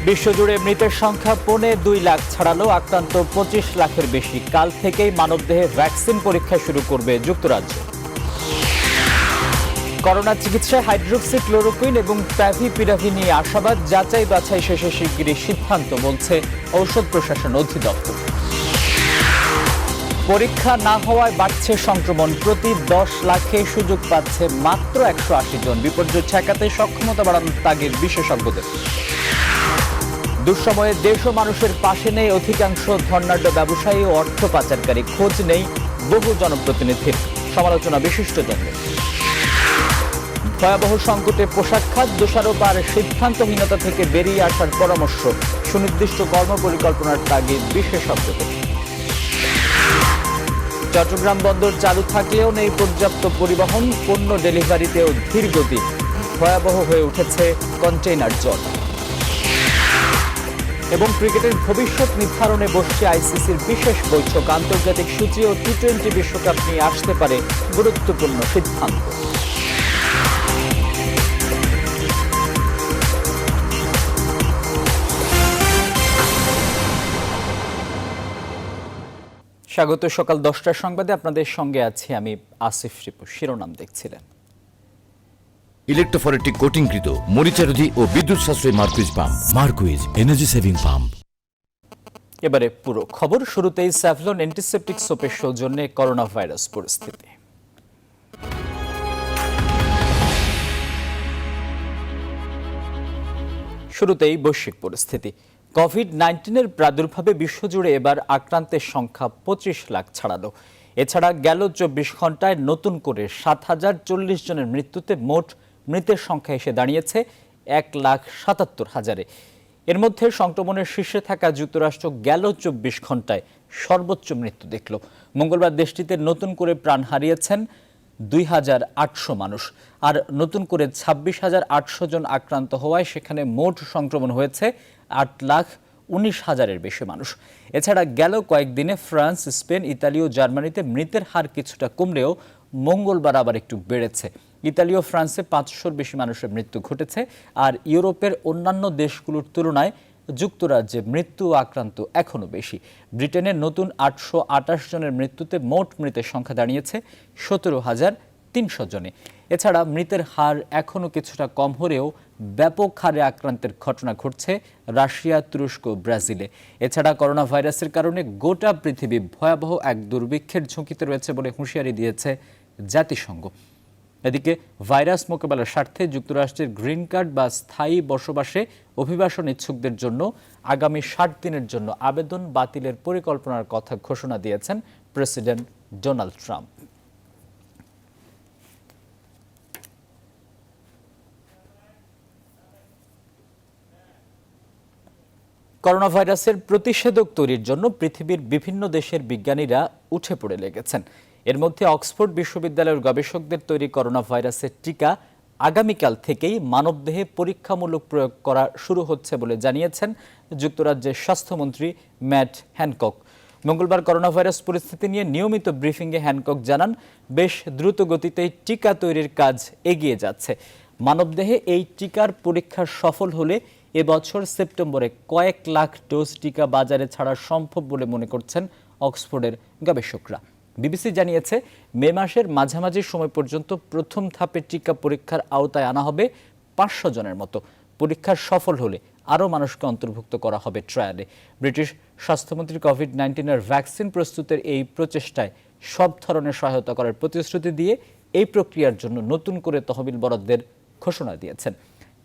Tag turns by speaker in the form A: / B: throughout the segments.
A: বিশ্বজুড়ে মৃতের সংখ্যা 2.25 লাখ ছাড়ালো, আক্রান্ত 25 লাখের বেশি। কাল থেকেই মানবদেহে ভ্যাকসিন পরীক্ষা শুরু করবে যুক্তরাজ্য। করোনা চিকিৎসায় হাইড্রোক্সিক্লোরোকুইন এবং প্যাভিপিরাভির নিয়ে আশাবাদ, যাচাই বাছাই শেষে শিগগিরই সিদ্ধান্ত, বলছে ঔষধ প্রশাসন অধিদপ্তর। পরীক্ষা না হওয়ায় বাড়ছে সংক্রমণ, প্রতি 10 লাখে সুযোগ পাচ্ছে মাত্র 180 জন। বিপর্যয় ঠেকাতে সক্ষমতা বাড়ানোর তাগিদ বিশেষজ্ঞদের। দুঃসময়ে দেশ ও মানুষের পাশে নেই অধিকাংশ ধর্নাঢ্য ব্যবসায়ী ও অর্থ পাচারকারী, খোঁজ নেই বহু জনপ্রতিনিধির, সমালোচনা বিশিষ্টজনদের। ভয়াবহ সংকটে পোশাক খাত, দোষারোপ আর সিদ্ধান্তহীনতা থেকে বেরিয়ে আসার পরামর্শ, সুনির্দিষ্ট কর্মপরিকল্পনার তাগিদ বিশেষজ্ঞদের। চট্টগ্রাম বন্দর চালু থাকলেও নেই পর্যাপ্ত পরিবহন, পণ্য ডেলিভারিতেও ধীর গতি, ভয়াবহ হয়ে উঠেছে কন্টেইনার জট। এবং ক্রিকেটের ভবিষ্যৎ নির্ধারণে বসছে আইসিসির বিশেষ বৈঠক, আন্তর্জাতিক সূচি ও টি-20 বিশ্বকাপ নিয়ে আসতে পারে গুরুত্বপূর্ণ সিদ্ধান্ত। স্বাগত সকাল 10টার সংবাদে, আপনাদের সঙ্গে আছি আমি আসিফ রিপু। শিরোনাম দেখছিলেন।
B: ইলেকট্রোফরেটিক কোটিংকৃত মরিচারোধী ও বিদ্যুৎ সাশ্রয়ী Marquis pump. Marquis energy saving pump.
A: এবারে পুরো খবর। শুরুতেই স্যাভলন অ্যান্টিসেপটিক সোপের সৌজন্যে করোনা ভাইরাস পরিস্থিতি। শুরুতেই বৈশ্বিক পরিস্থিতি। কোভিড-19 প্রাদুর্ভাবে বিশ্বজুড়ে এবার আক্রান্তের সংখ্যা 25 লাখ ছাড়ালো। এছাড়া গেল 24 ঘন্টায় নতুন করে 7,040 জনের মৃত্যুতে মোট মৃতের সংখ্যা এসে দাঁড়িয়েছে 1,77,000-এ। এর মধ্যে সংক্রমণের শীর্ষে থাকা যুক্তরাষ্ট্র গেল 24 ঘন্টায় সর্বোচ্চ মৃত্যু দেখল। মঙ্গলবার দেশটিতে নতুন করে প্রাণ হারিয়েছেন 2,800 মানুষ। আর নতুন করে 26,800 জন আক্রান্ত হওয়ায় সেখানে মোট সংক্রমণ হয়েছে 8,19,000-এর বেশি মানুষ। এছাড়া গেল কয়েকদিনে ফ্রান্স, স্পেন, ইতালি ও জার্মানিতে মৃতের হার কিছুটা কমলেও মঙ্গলবার আবার একটু বেড়েছে। ইতালি ও ফ্রান্সে 500-র বেশি মানুষের মৃত্যু ঘটেছে। আর ইউরোপের অন্যান্য দেশগুলোর তুলনায় যুক্তরাজ্যে মৃত্যু আক্রান্ত এখনও বেশি। ব্রিটেনের নতুন 828 জনের মৃত্যুতে মোট মৃতের সংখ্যা দাঁড়িয়েছে 17,300 জনে। এছাড়া মৃতের হার এখনও কিছুটা কম হলেও ব্যাপক হারে আক্রান্তের ঘটনা ঘটছে রাশিয়া, তুরস্ক, ব্রাজিলে। এছাড়া করোনা ভাইরাসের কারণে গোটা পৃথিবী ভয়াবহ এক দুর্ভিক্ষের ঝুঁকিতে রয়েছে বলে হুঁশিয়ারি দিয়েছে জাতিসংঘ। এদিকে ভাইরাস মোকাবেলার স্বার্থে যুক্তরাষ্ট্রের গ্রিন কার্ড বা স্থায়ী বসবাসে অভিবাসন ইচ্ছুকদের জন্য আগামী 60 দিনের জন্য আবেদন বাতিলের পরিকল্পনার কথা ঘোষণা দিয়েছেন প্রেসিডেন্ট ডোনাল্ড ট্রাম্প। করোনা ভাইরাসের প্রতিষেধক তৈরির জন্য পৃথিবীর বিভিন্ন দেশের বিজ্ঞানীরা উঠে পড়ে লেগেছেন। এর মধ্যে অক্সফোর্ড বিশ্ববিদ্যালয়ের গবেষকদের তৈরি করোনা ভাইরাসের টিকা আগামীকাল থেকেই মানবদেহে পরীক্ষামূলক প্রয়োগ করা শুরু হচ্ছে বলে জানিয়েছেন যুক্তরাজ্যের স্বাস্থ্যমন্ত্রী ম্যাট হ্যানকক। মঙ্গলবার করোনা ভাইরাস পরিস্থিতি নিয়ে নিয়মিত ব্রিফিংয়ে হ্যানকক জানান, বেশ দ্রুত গতিতেই টিকা তৈরির কাজ এগিয়ে যাচ্ছে। মানবদেহে এই টিকার পরীক্ষা সফল হলে এবছর সেপ্টেম্বরে কয়েক লাখ ডোজ টিকা বাজারে ছাড়া সম্ভব বলে মনে করছেন অক্সফোর্ডের গবেষকরা। বিবিসি জানিয়েছে, মে মাসের মাঝামাঝি সময় পর্যন্ত প্রথম ধাপে টিকা পরীক্ষার আওতায় আনা হবে 500 জনের মতো। পরীক্ষার সফল হলে আরও মানুষকে অন্তর্ভুক্ত করা হবে ট্রায়ালে। ব্রিটিশ স্বাস্থ্যমন্ত্রী কোভিড-19 ভ্যাকসিন প্রস্তুতের এই প্রচেষ্টায় সব ধরনের সহায়তা করার প্রতিশ্রুতি দিয়ে এই প্রক্রিয়ার জন্য নতুন করে তহবিল বরাদ্দের ঘোষণা দিয়েছেন।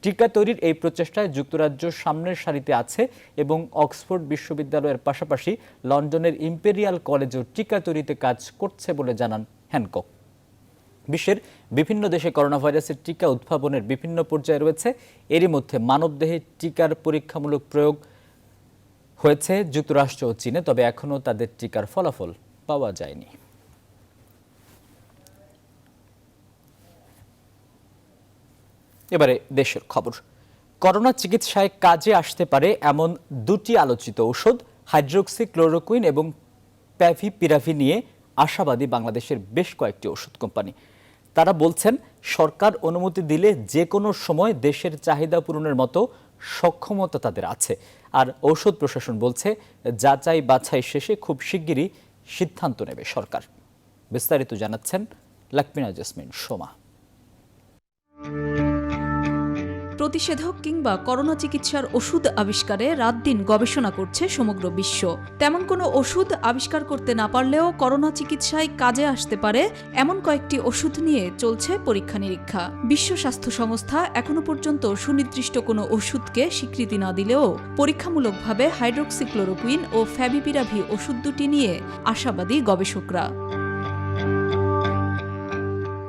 A: টিকা তৈরির এই প্রচেষ্টায় যুক্তরাজ্য সামনের সারিতে আছে এবং অক্সফোর্ড বিশ্ববিদ্যালয়ের পাশাপাশি লন্ডনের ইম্পেরিয়াল কলেজেও টিকা তৈরিতে কাজ করছে বলে জানান হ্যানকক। বিশ্বের বিভিন্ন দেশে করোনা ভাইরাসের টিকা উদ্ভাবনের বিভিন্ন পর্যায়ে রয়েছে। এরই মধ্যে মানবদেহে টিকার পরীক্ষামূলক প্রয়োগ হয়েছে যুক্তরাষ্ট্র ও চীনে, তবে এখনও তাদের টিকার ফলাফল পাওয়া যায়নি। এবারে দেশের খবর। করোনা চিকিৎসায় কাজে আসতে পারে এমন দুটি আলোচিত ঔষধ হাইড্রোক্সিক্লোরোকুইন এবং প্যাভিপিরাভি নিয়ে আশাবাদী বাংলাদেশের বেশ কয়েকটি ওষুধ কোম্পানি। তারা বলছেন, সরকার অনুমতি দিলে যে কোনো সময় দেশের চাহিদা পূরণের মতো সক্ষমতা তাদের আছে। আর ঔষধ প্রশাসন বলছে যাচাই বাছাই শেষে খুব শিগগিরই সিদ্ধান্ত নেবে সরকার। বিস্তারিত জানাচ্ছেন লাকমিনা জেসমিন সোমা।
C: প্রতিষেধক কিংবা করোনা চিকিৎসার ওষুধ আবিষ্কারে রাত দিন গবেষণা করছে সমগ্র বিশ্ব। তেমন কোনো ওষুধ আবিষ্কার করতে না পারলেও করোনা চিকিৎসায় কাজে আসতে পারে এমন কয়েকটি ওষুধ নিয়ে চলছে পরীক্ষা নিরীক্ষা। বিশ্ব স্বাস্থ্য সংস্থা এখনো পর্যন্ত সুনির্দিষ্ট কোনো ওষুধকে স্বীকৃতি না দিলেও পরীক্ষামূলকভাবে হাইড্রোক্সিক্লোরোকুইন ও ফ্যাভিপিরাভি ওষুধ দুটি নিয়ে আশাবাদী গবেষকরা।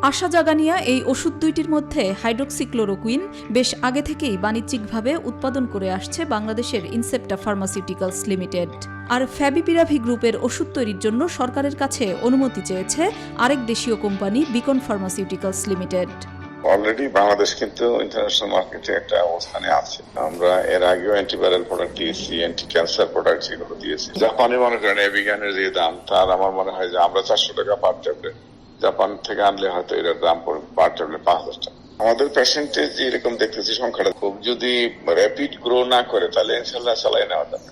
C: আশা জাগানিয়া এই ওষুধ দুইটির মধ্যে হাইড্রোক্সিক্লোরোকুইন বেশ আগে থেকেই বাণিজ্যিকভাবে উৎপাদন করে আসছে বাংলাদেশের ইনসেপ্টা ফার্মাসিউটিক্যালস লিমিটেড। আর ফ্যাভিপিরাভি গ্রুপের ওষুধ তৈরির জন্য সরকারের কাছে অনুমতি চেয়েছে আরেক দেশীয় company Beacon pharmaceuticals limited.
D: Already Bangladesh কিন্তু ইন্টারন্যাশনাল মার্কেটে একটা অবস্থানে আছে। আমরা এর আগেও অ্যান্টিভাইরাল প্রোডাক্ট দিয়েছি, অ্যান্টি ক্যান্সার প্রোডাক্ট যেগুলো দিয়েছি। জাপানে মনে করেন এভিগানের যে দাম, তার আমার মনে হয় যে আমরা 400 টাকা পার ট্যাবলেট, জাপান থেকে আনলে হয়তো এর দাম পড়বে পার ট্যাবলেট 5000 টাকা। আমাদের পেশেন্টের যে এরকম দেখতেছি সংখ্যাটা খুব যদি র্যাপিড গ্রো না করে তাহলে ইনশাল্লাহ চালাই নেওয়া যাবে।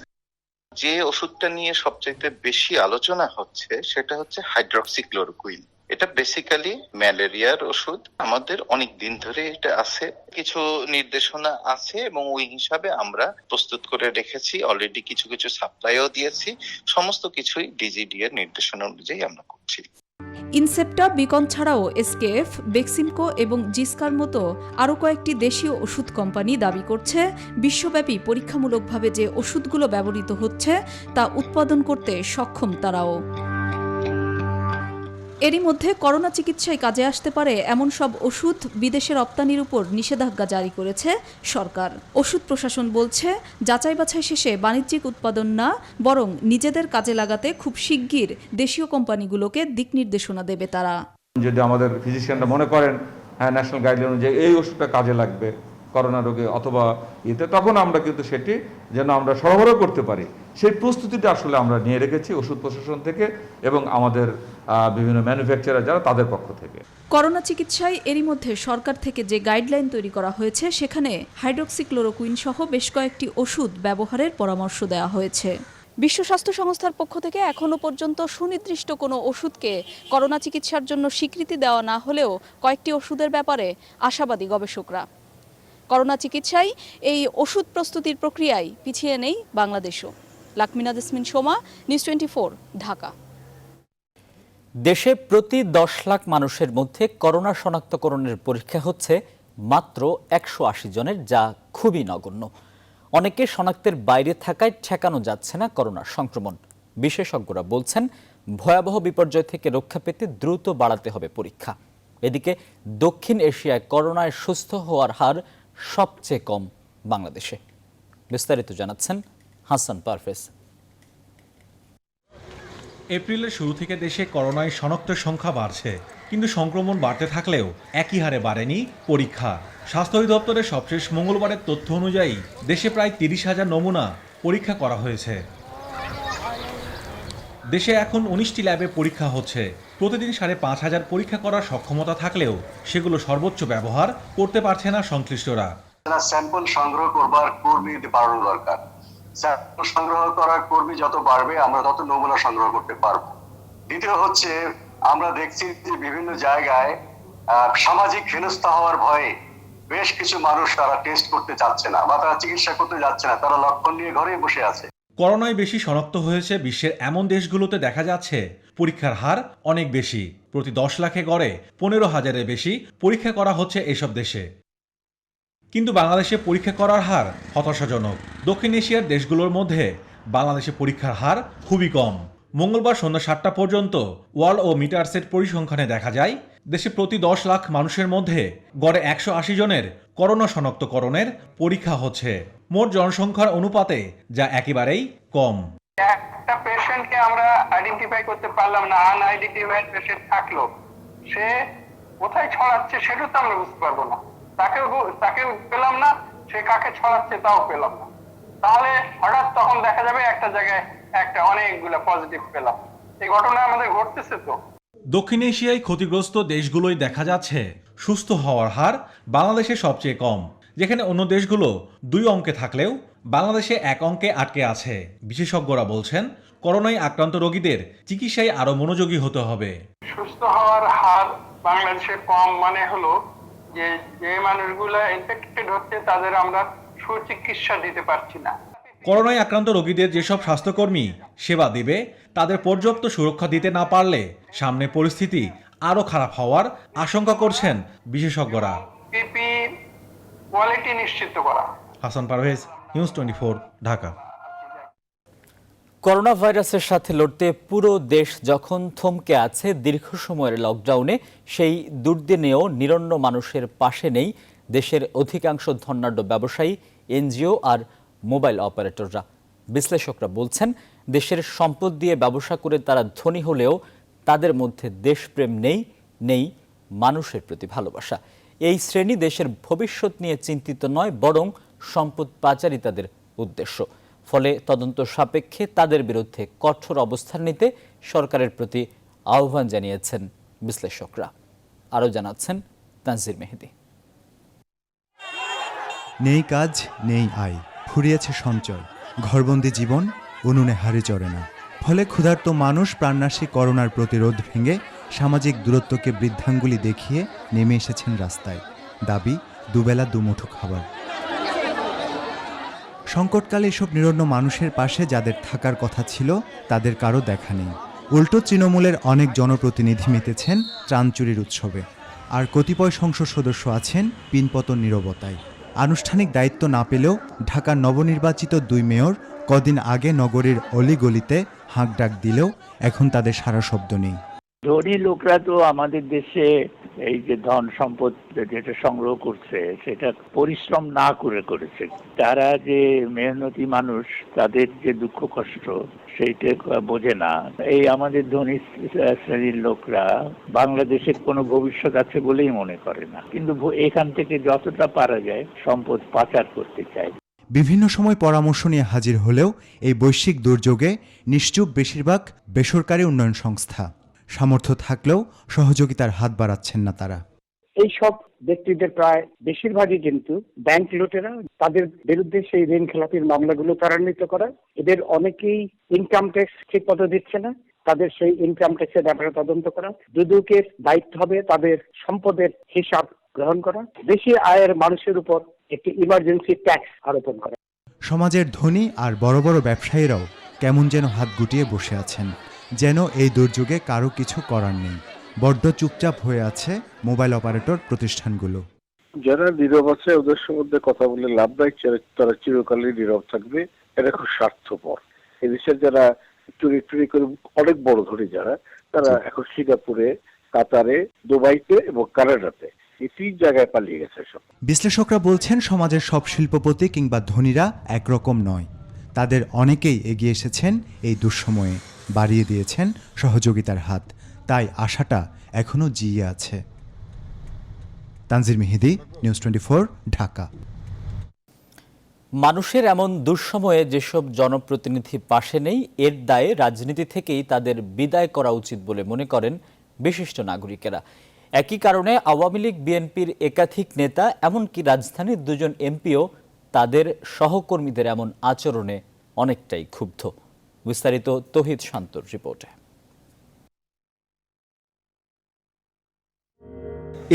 E: যে ওষুধটা নিয়ে সবচাইতে বেশি আলোচনা হচ্ছে সেটা হচ্ছে হাইড্রোক্সিক্লোরোকুইন। এটা বেসিক্যালি ম্যালেরিয়ার ওষুধ। আমাদের অনেক দিন ধরে এটা আছে, কিছু নির্দেশনা আছে এবং ওই হিসাবে আমরা প্রস্তুত করে রেখেছি। অলরেডি কিছু কিছু সাপ্লাইও দিয়েছি। সমস্ত কিছুই ডিজিডি এর নির্দেশনা অনুযায়ী আমরা করছি।
C: ইনসেপ্টা, বিকন ছাড়াও এসকেএফ, বেক্সিমকো এবং জিসকার মতো আরও কয়েকটি দেশীয় ওষুধ কোম্পানি দাবি করছে বিশ্বব্যাপী পরীক্ষামূলকভাবে যে ওষুধগুলো ব্যবহৃত হচ্ছে তা উৎপাদন করতে সক্ষম তারাও। এরই মধ্যে করোনা চিকিৎসায় কাজে আসতে পারে এমন সব ওষুধ বিদেশে রপ্তানির উপর নিষেধাজ্ঞা জারি করেছে সরকার। ওষুধ প্রশাসন বলছে যাচাই বাছাই শেষে বাণিজ্যিক উৎপাদন না, বরং নিজেদের কাজে লাগাতে খুব শিগগির দেশীয় কোম্পানিগুলোকে দিক নির্দেশনা দেবে তারা।
F: যদি আমাদের ফিজিশিয়ানরা মনে করেন হ্যাঁ ন্যাশনাল গাইডলাইন অনুযায়ী এই ওষুধটা কাজে লাগবে করোনা রোগে অথবা তখন আমরা কিন্তু সেটি যেন আমরা সরবরাহ করতে পারি সেই প্রস্তুতিটা আসলে আমরা নিয়ে রেখেছি ওষুধ প্রশাসন থেকে এবং আমাদের বিভিন্ন ম্যানুফ্যাকচারার যারা তাদের পক্ষ থেকে।
C: করোনা চিকিৎসায় এরই মধ্যে সরকার থেকে যে গাইডলাইন তৈরি করা হয়েছে সেখানে হাইড্রোক্সিক্লোরোকুইন সহ বেশ কয়েকটি ওষুধ ব্যবহারের পরামর্শ দেওয়া হয়েছে। বিশ্ব স্বাস্থ্য সংস্থার পক্ষ থেকে এখনও পর্যন্ত সুনির্দিষ্ট কোনো ওষুধকে করোনা চিকিৎসার জন্য স্বীকৃতি দেওয়া না হলেও কয়েকটি ওষুধের ব্যাপারে আশাবাদী গবেষকরা। করোনা চিকিৎসায় এই ওষুধ প্রস্তুতির প্রক্রিয়ায় পিছিয়ে নেই বাংলাদেশও। লাকমিনা জেসমিন সোমা, নিউজ 24, ঢাকা।
A: দেশে প্রতি 10 লাখ মানুষের মধ্যে করোনা শনাক্তকরণের পরীক্ষা হচ্ছে মাত্র 180 জনের, যা খুবই নগণ্য। অনেকে শনাক্তের বাইরে থাকায় ঠেকানো যাচ্ছে না করোনার সংক্রমণ। বিশেষজ্ঞরা বলছেন ভয়াবহ বিপর্যয় থেকে রক্ষা পেতে দ্রুত বাড়াতে হবে পরীক্ষা। এদিকে দক্ষিণ এশিয়ায় করোনায় সুস্থ হওয়ার হার সবচেয়ে কম বাংলাদেশে। বিস্তারিত জানাচ্ছেন হাসান পারভেজ।
G: এপ্রিলের শুরু থেকে দেশে করোনায় শনাক্তের সংখ্যা বাড়ছে, কিন্তু সংক্রমণ বাড়তে থাকলেও একই হারে বাড়েনি পরীক্ষা। স্বাস্থ্য অধিদপ্তরের সবশেষ মঙ্গলবারের তথ্য অনুযায়ী দেশে প্রায় 30,000 নমুনা পরীক্ষা করা হয়েছে। দেশে এখন 19টি ল্যাবে পরীক্ষা হচ্ছে। প্রতিদিন 5,500 পরীক্ষা করার সক্ষমতা থাকলেও সেগুলো সর্বোচ্চ ব্যবহার করতে পারছে না সংশ্লিষ্টরা।
H: স্যাম্পল সংগ্রহ করবার কর্মী বাড়ানো দরকার। স্যাম্পল সংগ্রহ করার কর্মী যত বাড়বে আমরা তত নমুনা সংগ্রহ করতে পারবো। দ্বিতীয় হচ্ছে আমরা দেখছি যে বিভিন্ন জায়গায় সামাজিক হেনস্থা হওয়ার ভয়ে বেশ কিছু মানুষ তারা টেস্ট করতে যাচ্ছে না বা তারা চিকিৎসা করতে যাচ্ছে না, তারা লক্ষণ নিয়ে ঘরেই বসে আছে।
G: করোনায় বেশি শনাক্ত হয়েছে বিশ্বের এমন দেশগুলোতে দেখা যাচ্ছে পরীক্ষার হার অনেক বেশি। প্রতি 10 লাখে গড়ে 15,000-এর বেশি পরীক্ষা করা হচ্ছে এসব দেশে। কিন্তু বাংলাদেশে পরীক্ষা করার হার হতাশাজনক। দক্ষিণ এশিয়ার দেশগুলোর মধ্যে বাংলাদেশে পরীক্ষার হার খুবই কম। মঙ্গলবার সন্ধ্যা 7টা পর্যন্ত ওয়ার্ল্ড ও মিটারসেট পরিসংখ্যানে দেখা যায় দেশে প্রতি 10 লাখ মানুষের মধ্যে গড়ে 180 জনের করোনা শনাক্তকরণের পরীক্ষা হচ্ছে। মোট জনসংখ্যার অনুপাতে যা একেবারেই কম।
I: একটা পেশেন্টকে আমরা আইডেন্টিফাই করতে পারলাম না, আনআইডেন্টিফাইড পেশেন্ট থাকলো, সে কোথায় ছড়াচ্ছে সেটা তো আমরা বুঝতে পারবো না। তাকে পেলাম না, সে কাকে ছড়াচ্ছে তাও পেলাম না। তাহলে হঠাৎ তখন দেখা যাবে একটা জায়গায় অনেকগুলো পজিটিভ পেলাম। এই ঘটনা আমাদের ঘটতেছে। তো
G: দক্ষিণ এশিয়ায় ক্ষতিগ্রস্ত দেশগুলোই দেখা যাচ্ছে সুস্থ হওয়ার হার বাংলাদেশে সবচেয়ে কম। যেখানে অন্য দেশগুলো 2 অঙ্কে থাকলেও বাংলাদেশে 1 অঙ্কে আটকে আছে। বিশেষজ্ঞরা বলছেন, করোনায় আক্রান্ত রোগীদের চিকিৎসায় আরও মনোযোগী হতে হবে।
I: সুস্থ হওয়ার হার বাংলাদেশে কম মানে হলো যে মানুষগুলো ইনফেক্টেড হচ্ছে তাদের আমরা সুচিকিৎসা দিতে পারছি না।
G: করোনায় আক্রান্ত রোগীদের যেসব স্বাস্থ্যকর্মী সেবা দিবে তাদের পর্যাপ্ত সুরক্ষা দিতে না পারলে সামনে পরিস্থিতি আরও খারাপ হওয়ার আশঙ্কা করছেন বিশেষজ্ঞরা।
I: পিপি কোয়ালিটি নিশ্চিত করা।
G: হাসান পারভেজ, নিউজ 24, ঢাকা।
A: করোনা ভাইরাসের সাথে লড়তে পুরো দেশ যখন থমকে আছে দীর্ঘ সময়ের লকডাউনে, সেই দুর্দিনেও নিরন্ন মানুষের পাশে নেই দেশের অধিকাংশ ধনাঢ্য ব্যবসায়ী, এনজিও আর মোবাইল অপারেটররা। বিশ্লেষকরা বলছেন, দেশের সম্পদ দিয়ে ব্যবসা করে তারা ধনী হলেও তাদের মধ্যে দেশপ্রেম নেই মানুষের প্রতি ভালোবাসা। এই শ্রেণী দেশের ভবিষ্যৎ নিয়ে চিন্তিত নয়, বরং সম্পদ পাচারই তাদের উদ্দেশ্য। ফলে তদন্ত সাপেক্ষে তাদের বিরুদ্ধে কঠোর অবস্থান নিতে সরকারের প্রতি আহ্বান জানিয়েছেন বিশ্লেষকরা। আরও জানাচ্ছেন তানজির মেহেদি।
J: নেই কাজ, নেই আয়, ফুরিয়েছে সঞ্চয়, ঘরবন্দি জীবন উনুনে হাড়ি চড়ে না। ফলে ক্ষুধার্ত মানুষ প্রাণনাশী করোনার প্রতিরোধ ভেঙে সামাজিক দূরত্বকে বৃদ্ধাঙ্গুলি দেখিয়ে নেমে এসেছেন রাস্তায়। দাবি দুবেলা দুমুঠো খাবার। সংকটকালে এসব নিরন্ন মানুষের পাশে যাদের থাকার কথা ছিল তাদের কারো দেখা নেই। উল্টো তৃণমূলের অনেক জনপ্রতিনিধি মেতেছেন ত্রাণ চুরির উৎসবে, আর কতিপয় সংসদ সদস্য আছেন পিনপতন নীরবতায়। আনুষ্ঠানিক দায়িত্ব না পেলেও ঢাকার নবনির্বাচিত 2 মেয়র কদিন আগে নগরীর অলিগলিতে হাঁক ডাক দিলেও এখন তাদের সারা শব্দ নেই।
K: ধনী লোকরা তো আমাদের দেশে এই যে ধন সম্পদ যেটা সংগ্রহ করছে সেটা পরিশ্রম না করে করেছে। তারা যে মেহনতি মানুষ, তাদের যে দুঃখ কষ্ট সেইটা বোঝে না। এই আমাদের ধনী শ্রেণীর লোকরা বাংলাদেশের কোনো ভবিষ্যৎ আছে বলেই মনে করে না, কিন্তু এখান থেকে যতটা পারা যায় সম্পদ পাচার করতে চায়।
J: বিভিন্ন সময় পরামর্শ নিয়ে হাজির হলেও এই বৈশ্বিক দুর্যোগে নিশ্চুপ বেশিরভাগ বেসরকারি উন্নয়ন সংস্থা। সামর্থ্য থাকলেও সহযোগিতার হাত বাড়াচ্ছেন না তারা।
L: এই সব ব্যক্তিদের প্রায় বেশিরভাগই কিন্তু ব্যাংক লুটেরা, তাদের বিরুদ্ধে সেই ঋণ খেলাপির মামলাগুলো ত্বরান্বিত করা। এদের অনেকেই ইনকাম ট্যাক্স ঠিক মতো দিচ্ছে না, তাদের সেই ইনকাম ট্যাক্সের ব্যাপারে তদন্ত করা। দুদকের দায়িত্ব হবে তাদের সম্পদের হিসাব গ্রহণ করা, বেশি আয়ের মানুষের উপর একটি ইমার্জেন্সি ট্যাক্স আরোপণ করা।
J: সমাজের ধনী আর বড় বড় ব্যবসায়ীরাও কেমন যেন হাত গুটিয়ে বসে আছেন, যেন এই দুর্যোগে কারো কিছু করার নেই। বড্ড চুপচাপ হয়ে আছে মোবাইল অপারেটর প্রতিষ্ঠানগুলো।
M: যারা নীরব আছে ওদের সম্বন্ধে কথা বলে লাভ নাই, তারা চিরকালই নীরব থাকবে। এটা খুব স্বার্থপর। এই দেশের যারা চুরি করে অনেক বড় ধনী যারা, তারা এখন সিঙ্গাপুরে, কাতারে, দুবাইতে এবং কানাডাতে এই 3 জায়গায় পালিয়ে গেছে সব।
J: বিশ্লেষকরা বলছেন, সমাজের সব শিল্পপতি কিংবা ধনীরা একরকম নয়। তাদের অনেকেই এগিয়ে এসেছেন এই দুঃসময়ে, বাড়িয়ে দিয়েছেন সহযোগিতার হাত। তাই আশাটা এখনো জিয়ে আছে। তানজির মেহেদি, নিউজ 24, ঢাকা।
A: মানুষের এমন দুঃসময়ে যেসব জনপ্রতিনিধি পাশে নেই, এর দায়ে রাজনীতি থেকেই তাদের বিদায় করা উচিত বলে মনে করেন বিশিষ্ট নাগরিকেরা। একই কারণে আওয়ামী লীগ, বিএনপির একাধিক নেতা, এমনকি রাজধানীর 2 জন এমপিও তাদের সহকর্মীদের এমন আচরণে অনেকটাই ক্ষুব্ধ। বিস্তারিত তৌহিদ শান্তর রিপোর্টে।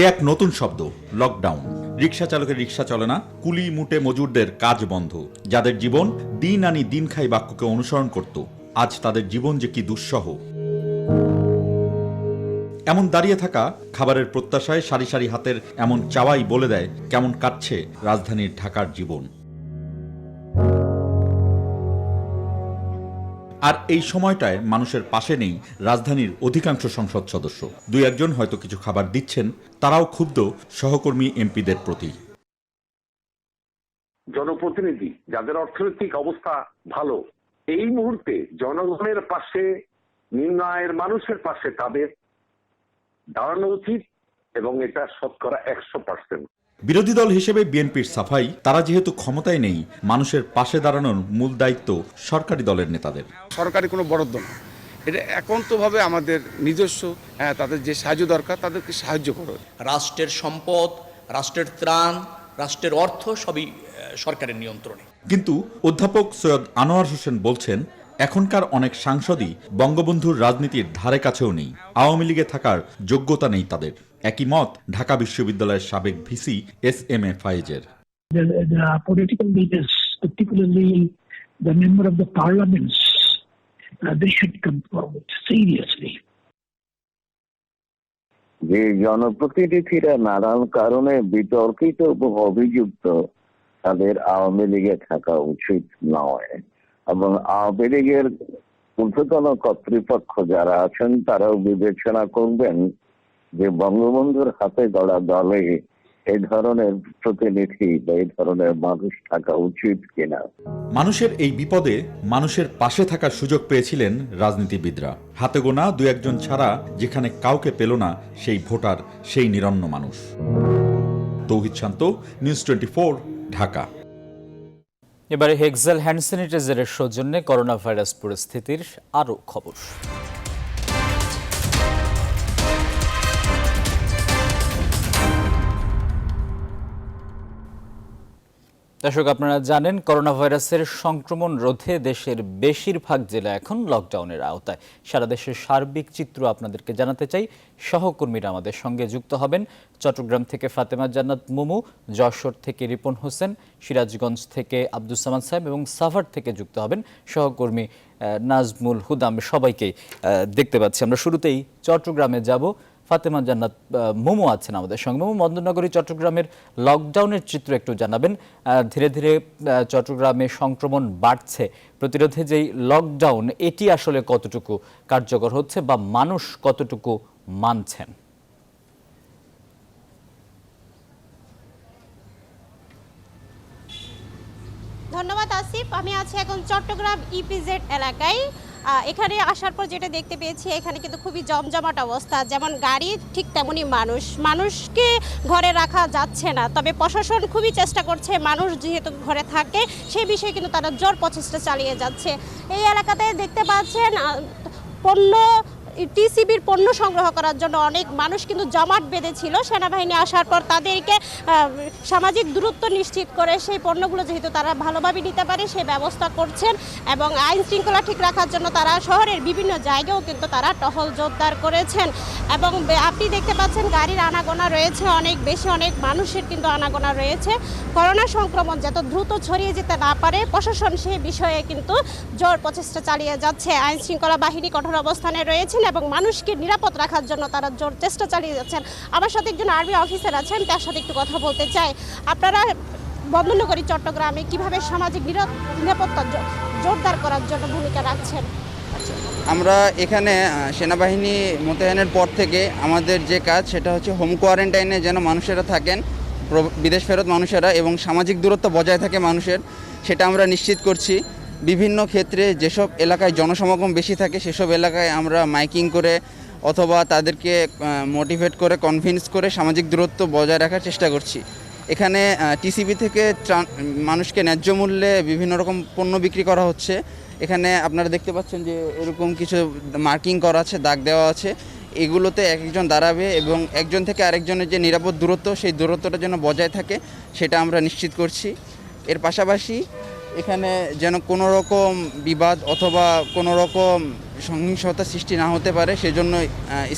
N: এক নতুন শব্দ, লকডাউন। রিকশা চালকের রিকশা চলে না, কুলি মুটে মজুরদের কাজ বন্ধ। যাদের জীবন দিন আনি দিন খাই বাক্যকে অনুসরণ করত, আজ তাদের জীবন যে কি দুঃসহ। এমন দাঁড়িয়ে থাকা, খাবারের প্রত্যাশায় সারি সারি হাতের এমন চাওয়াই বলে দেয় কেমন কাটছে রাজধানীর ঢাকার জীবন। আর এই সময়টায় মানুষের পাশে নেই রাজধানীর অধিকাংশ সংসদ সদস্য। 2-1 জন হয়তো কিছু খাবার দিচ্ছেন, তারাও ক্ষুব্ধ সহকর্মী এমপিদের প্রতি।
O: জনপ্রতিনিধি যাদের অর্থনৈতিক অবস্থা ভালো, এই মুহূর্তে জনগণের পাশে, নিম্ন আয়ের মানুষের পাশে তাদের দাঁড়ানো উচিত, এবং এটা শতকরা 100%।
N: বিরোধী দল হিসেবে বিএনপির সাফাই, তারা যেহেতু ক্ষমতায় নেই, মানুষের পাশে দাঁড়ানোর মূল দায়িত্ব সরকারি দলের নেতাদের।
P: সরকারি কোনো বরাদ্দ না, এটা একান্তভাবে আমাদের নিজস্ব। তাদের যে সাহায্য দরকার তাদেরকে সাহায্য করো।
Q: রাষ্ট্রের সম্পদ, রাষ্ট্রের ত্রাণ, রাষ্ট্রের অর্থ সবই সরকারের নিয়ন্ত্রণে।
N: কিন্তু অধ্যাপক সৈয়দ আনোয়ার হোসেন বলছেন, এখনকার অনেক সাংসদই বঙ্গবন্ধুর রাজনীতির ধারে কাছেও নেই, আওয়ামী লীগে থাকার যোগ্যতা নেই তাদের। একই মত ঢাকা বিশ্ববিদ্যালয়ের সাবেক VC SM A ফায়েজের।
R: The political leaders, particularly the member of the parliaments, they should come forward seriously.
M: যে জনপ্রতিনিধিরা নানান কারণে বিতর্কিত এবং অভিযুক্ত, তাদের আওয়ামী লীগে থাকা উচিত নয়, এবং আওয়ামী লীগের ঊর্ধ্বতন কর্তৃপক্ষ যারা আছেন তারাও বিবেচনা করবেন যে বঙ্গবন্ধুর হাতে গড়া দলে এই ধরনের প্রতিনিধি বা এই ধরনের মানুষ থাকা উচিত কিনা।
N: মানুষের এই বিপদে মানুষের পাশে থাকার সুযোগ পেয়েছিলেন রাজনীতিবিদরা। হাতে গোনা দু একজন ছাড়া যেখানে কাউকে পেল না সেই ভোটার, সেই নিরন্ন মানুষ। তৌহিদ শান্ত, নিউজ 24, ঢাকা।
A: এবারে হেক্সেল হ্যান্ড স্যানিটাইজারের সৌজন্যে করোনা ভাইরাস পরিস্থিতির আরও খবর। দর্শক, আপনারা জানেন করোনা ভাইরাসের সংক্রমণ রোধে দেশের বেশিরভাগ জেলা এখন লকডাউনের আওতায়। সারা দেশের সার্বিক চিত্র আপনাদেরকে জানাতে চাই। সহকর্মীরা আমাদের সঙ্গে যুক্ত হবেন। চট্টগ্রাম থেকে ফাতেমা জান্নাত মুমু, যশোর থেকে রিপন হোসেন, সিরাজগঞ্জ থেকে আব্দুস সামাদ সাহেব এবং সাভার থেকে যুক্ত হবেন সহকর্মী নাজমুল হুদা। আমি সবাইকেই দেখতে পাচ্ছি। আমরা শুরুতেই চট্টগ্রামে যাব। ফাতেমা জান্নাত মুমু আছেন আমাদের সঙ্গে। মুমু, বন্দরনগরী চট্টগ্রামের লকডাউনের চিত্র একটু জানাবেন। ধীরে ধীরে চট্টগ্রামে সংক্রমণ বাড়ছে, প্রতিরোধে যেই লকডাউন এটি আসলে কতটুকু কার্যকর হচ্ছে বা মানুষ কতটুকু মানছেন?
S: ধন্যবাদ আসিফ। আমি আছি এখন চট্টগ্রাম EPZ এলাকায়। এখানে আসার পর যেটা দেখতে পেয়েছি, এখানে কিন্তু খুবই জমজমাট অবস্থা। যেমন গাড়ি, ঠিক তেমনই মানুষকে ঘরে রাখা যাচ্ছে না। তবে প্রশাসন খুবই চেষ্টা করছে, মানুষ যেহেতু ঘরে থাকে সেই বিষয়ে কিন্তু তারা জোর প্রচেষ্টা চালিয়ে যাচ্ছে। এই এলাকাতে দেখতে পাচ্ছেন টিসিবির পণ্য সংগ্রহ করার জন্য অনেক মানুষ কিন্তু জমাট বেঁধেছিল। সেনাবাহিনী আসার পর তাদেরকে সামাজিক দূরত্ব নিশ্চিত করে সেই পণ্যগুলো যেহেতু তারা ভালোভাবে নিতে পারে সেই ব্যবস্থা করছেন, এবং আইন শৃঙ্খলা ঠিক রাখার জন্য তারা শহরের বিভিন্ন জায়গাও কিন্তু তারা টহল জোরদার করেছেন। এবং আপনি দেখতে পাচ্ছেন গাড়ির আনাগোনা রয়েছে অনেক বেশি, অনেক মানুষের কিন্তু আনাগোনা রয়েছে। করোনা সংক্রমণ যত দ্রুত ছড়িয়ে যেতে না পারে প্রশাসন সেই বিষয়ে কিন্তু জোর প্রচেষ্টা চালিয়ে যাচ্ছে। আইন শৃঙ্খলা বাহিনী কঠোর অবস্থানে রয়েছেন এবং মানুষকে নিরাপদ রাখার জন্য তারা জোর চেষ্টা চালিয়ে যাচ্ছেন। আমার সাথে একজন আর্মি অফিসার আছেন, তার সাথে একটু কথা বলতে চাই। আপনারা বন্দরনগরী চট্টগ্রামে কিভাবে সামাজিক নিরাপত্তা জোরদার করার জন্য ভূমিকা রাখছেন?
T: আমরা এখানে সেনাবাহিনী মোতায়েনের পর থেকে আমাদের যে কাজ সেটা হচ্ছে হোম কোয়ারেন্টাইনে যেন মানুষেরা থাকেন, বিদেশ ফেরত মানুষেরা, এবং সামাজিক দূরত্ব বজায় থাকে মানুষের, সেটা আমরা নিশ্চিত করছি। বিভিন্ন ক্ষেত্রে যেসব এলাকায় জনসমাগম বেশি থাকে সেসব এলাকায় আমরা মাইকিং করে অথবা তাদেরকে মোটিভেট করে কনভিন্স করে সামাজিক দূরত্ব বজায় রাখার চেষ্টা করছি। এখানে টিসিবি থেকে মানুষকে ন্যায্য মূল্যে বিভিন্ন রকম পণ্য বিক্রি করা হচ্ছে। এখানে আপনারা দেখতে পাচ্ছেন যে এরকম কিছু মার্কিং করা আছে, দাগ দেওয়া আছে। এগুলোতে একজন দাঁড়াবে এবং একজন থেকে আরেকজনের যে নিরাপদ দূরত্ব সেই দূরত্বটা যেন বজায় থাকে সেটা আমরা নিশ্চিত করছি। এর পাশাপাশি এখানে যেন কোনো রকম বিবাদ অথবা কোনো রকম সহিংসতা সৃষ্টি না হতে পারে সেজন্য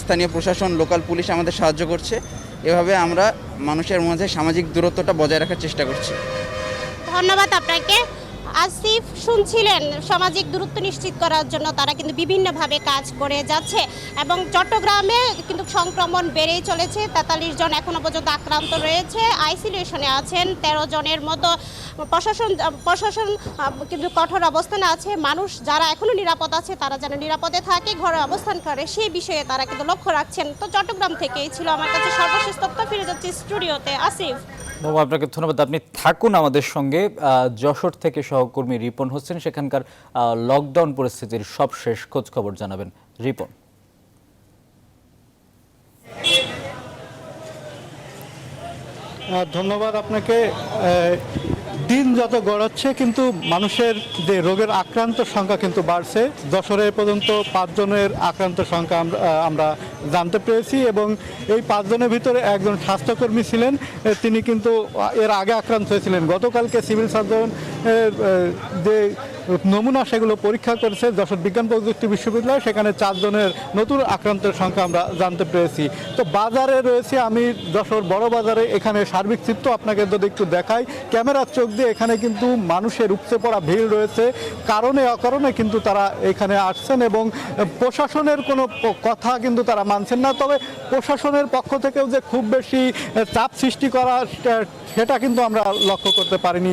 T: স্থানীয় প্রশাসন, লোকাল পুলিশ আমাদের সাহায্য করছে। এভাবে আমরা মানুষের মধ্যে সামাজিক দূরত্বটা বজায় রাখার চেষ্টা করছি।
S: ধন্যবাদ আপনাকে। আসিফ শুনছিলেন, সামাজিক দূরত্ব নিশ্চিত করার জন্য তারা কিন্তু বিভিন্নভাবে কাজ করে যাচ্ছে এবং চট্টগ্রামে কিন্তু সংক্রমণ বেড়েই চলেছে। 43 জন এখনো পর্যন্ত আক্রান্ত রয়েছে, আইসোলেশনে আছেন 13 জনের মতো। প্রশাসন কিন্তু কঠোর অবস্থানে আছে। মানুষ যারা এখনো নিরাপদ আছে তারা যেন নিরাপদে থাকে, ঘরে অবস্থান করে সেই বিষয়ে তারা কিন্তু লক্ষ্য রাখছেন। তো চট্টগ্রাম থেকেই ছিল আমার কাছে সর্বশেষ তথ্য। ফিরে যাচ্ছি স্টুডিওতে। আসিফ,
A: আপনাকে ধন্যবাদ। আপনি থাকুন আমাদের সঙ্গে। যশোর থেকে সহকর্মী রিপন হোসেন সেখানকার লকডাউন পরিস্থিতির সবশেষ খোঁজ খবর জানাবেন। রিপন।
U: ধন্যবাদ আপনাকে। দিন যত গড়াচ্ছে কিন্তু মানুষের যে রোগের আক্রান্ত সংখ্যা কিন্তু বাড়ছে। যশোরে পর্যন্ত 5 জনের আক্রান্ত সংখ্যা আমরা জানতে পেরেছি এবং এই 5 জনের ভিতরে একজন স্বাস্থ্যকর্মী ছিলেন, তিনি কিন্তু এর আগে আক্রান্ত হয়েছিলেন। গতকালকে সিভিল সার্জন যে নমুনা সেগুলো পরীক্ষা করেছে যশোর বিজ্ঞান প্রযুক্তি বিশ্ববিদ্যালয়, সেখানে 4 জনের নতুন আক্রান্তের সংখ্যা আমরা জানতে পেরেছি। তো বাজারে রয়েছে আমি যশোর বড় বাজারে, এখানে সার্বিক চিত্র আপনাকে যদি একটু দেখাই ক্যামেরার চোখ দিয়ে, এখানে কিন্তু মানুষের উপচে পড়া ভিড় রয়েছে। কারণে অকারণে কিন্তু তারা এখানে আসছেন এবং প্রশাসনের কোনো কথা কিন্তু তারা মানছেন না। তবে প্রশাসনের পক্ষ থেকেও যে খুব বেশি চাপ সৃষ্টি করা সেটা কিন্তু আমরা লক্ষ্য করতে পারিনি।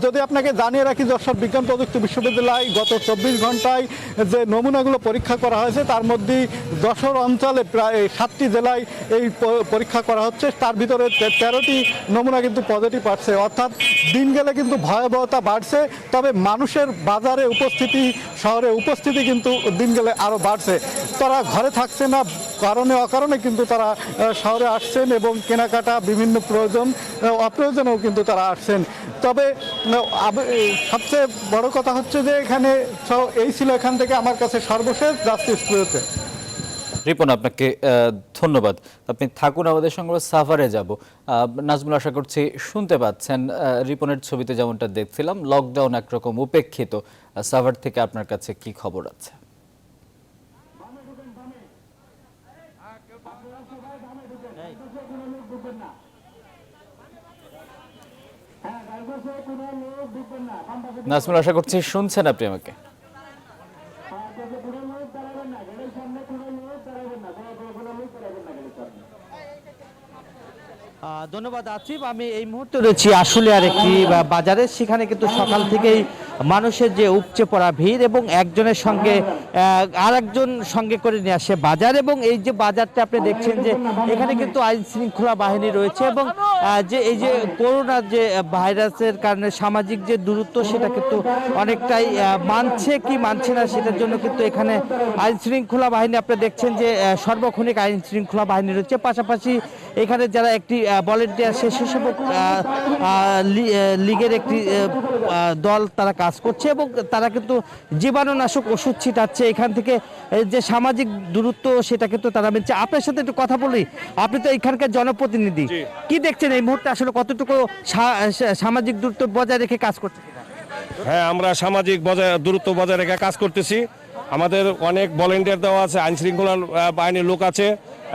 U: যদি আপনাকে জানিয়ে রাখি যশোর বিজ্ঞান প্রযুক্তি বিশ্ববিদ্যালয় গত 24 ঘন্টায় যে নমুনাগুলো পরীক্ষা করা হয়েছে তার মধ্যে যশোর অঞ্চলে প্রায় 7টি জেলায় এই পরীক্ষা করা হচ্ছে, তার ভিতরে 13টি নমুনা কিন্তু পজিটিভ আসছে। অর্থাৎ দিন গেলে কিন্তু ভয়াবহতা বাড়ছে। তবে মানুষের বাজারে উপস্থিতি, শহরে উপস্থিতি কিন্তু দিন গেলে আরও বাড়ছে। তারা ঘরে থাকছে না, কারণে অকারণে কিন্তু তারা শহরে আসছেন এবং কেনাকাটা বিভিন্ন প্রয়োজন অপ্রয়োজনেও কিন্তু তারা আসছেন। তবে সবচেয়ে বড় কথা হচ্ছে যে এখানে এই ছিল এখান থেকে আমার কাছে সর্বশেষ জাস্টিস স্টুডিওতে।
A: রিপন, আপনাকে ধন্যবাদ। আপনি থাকুন আমাদের সঙ্গে, সাভারে যাব। নাজমুল, আশা করছি শুনতে পাচ্ছেন। রিপনের ছবিতে যেমনটা দেখছিলাম, লকডাউন একরকম উপেক্ষিত। সাভার থেকে আপনার কাছে কি খবর আছে? নাজমুল, আশা করছি শুনছেন আপনি আমাকে।
V: ধন্যবাদ আসিফ। আমি এই মুহূর্তে রয়েছি আশুলিয়ার একটি বাজারে। সেখানে কিন্তু সকাল থেকেই মানুষের যে উপচে পড়া ভিড় এবং একজনের সঙ্গে আরেকজন সঙ্গে করে নিয়ে আসে বাজার। এবং এই যে বাজারটা আপনি দেখছেন যে এখানে কিন্তু আইন শৃঙ্খলা বাহিনী রয়েছে এবং যে এই যে করোনা যে ভাইরাসের কারণে সামাজিক যে দূরত্ব সেটা কিন্তু অনেকটাই মানছে কি মানছে না সেটার জন্য কিন্তু এখানে আইন শৃঙ্খলা বাহিনী আপনি দেখছেন যে সর্বক্ষণিক আইন শৃঙ্খলা বাহিনী রয়েছে। পাশাপাশি এখানে যারা একটি ভলেন্টিয়ার স্বেচ্ছাসেবক লীগের একটি দল তারা কাজ করছে এবং তারা কিন্তু জীবাণুনাশক ওষুধ ছিটাচ্ছে। এখান থেকে যে সামাজিক দূরত্ব সেটা কিন্তু তারা মেনছে। আপনার সাথে একটু কথা বলি, আপনি তো এখানকার জনপ্রতিনিধি, কি দেখছেন এই মুহূর্তে আসলে কতটুকু সামাজিক দূরত্ব বজায় রেখে কাজ করছে?
W: হ্যাঁ, আমরা সামাজিক দূরত্ব বজায় রেখে কাজ করতেছি। আমাদের অনেক ভলেন্টিয়ার দেওয়া আছে, আইন শৃঙ্খলা বাহিনীর লোক আছে।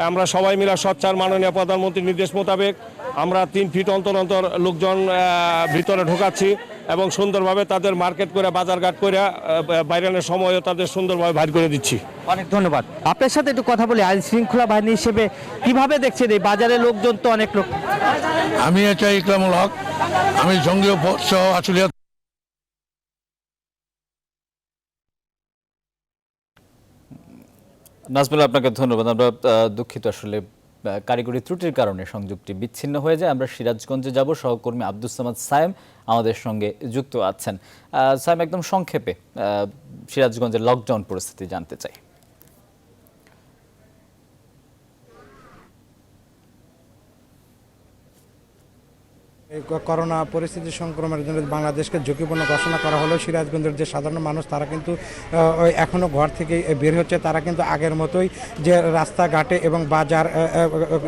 W: আমরা সবাই মিলে সোচ্চার মাননীয় প্রধানমন্ত্রীর নির্দেশ মোতাবেক আমরা 3 ফিট অন্তর অন্তর লোকজন ভিতরে ঢোকাচ্ছি এবং সুন্দরভাবে তাদের মার্কেট করে বাজারঘাট করে বাইরের সময়ও তাদের সুন্দরভাবে বাইর করে দিচ্ছি।
V: অনেক ধন্যবাদ। আপনার সাথে একটু কথা বলি, আইন শৃঙ্খলা বাহিনী হিসেবে কিভাবে দেখছেন এই বাজারে লোকজন তো অনেক লোক?
X: আমি এটা ইকরামুল হক, আমি জঙ্গীয় সহ আশুলিয়া।
A: নাজমুল, আপনাকে ধন্যবাদ। আমরা দুঃখিত, আসলে কারিগরি ত্রুটির কারণে সংযোগটি বিচ্ছিন্ন হয়ে যায়। আমরা সিরাজগঞ্জে যাব, সহকর্মী আব্দুস সামাদ সায়েম আমাদের সঙ্গে যুক্ত আছেন। সায়েম, একদম সংক্ষেপে সিরাজগঞ্জের লকডাউন পরিস্থিতি জানতে চাই।
Y: করোনা পরিস্থিতি সংক্রমণের জন্য বাংলাদেশকে ঝুঁকিপূর্ণ ঘোষণা করা হলো। সিরাজগঞ্জের যে সাধারণ মানুষ তারা কিন্তু এখনও ঘর থেকে বের হচ্ছে। তারা কিন্তু আগের মতোই যে রাস্তাঘাটে এবং বাজার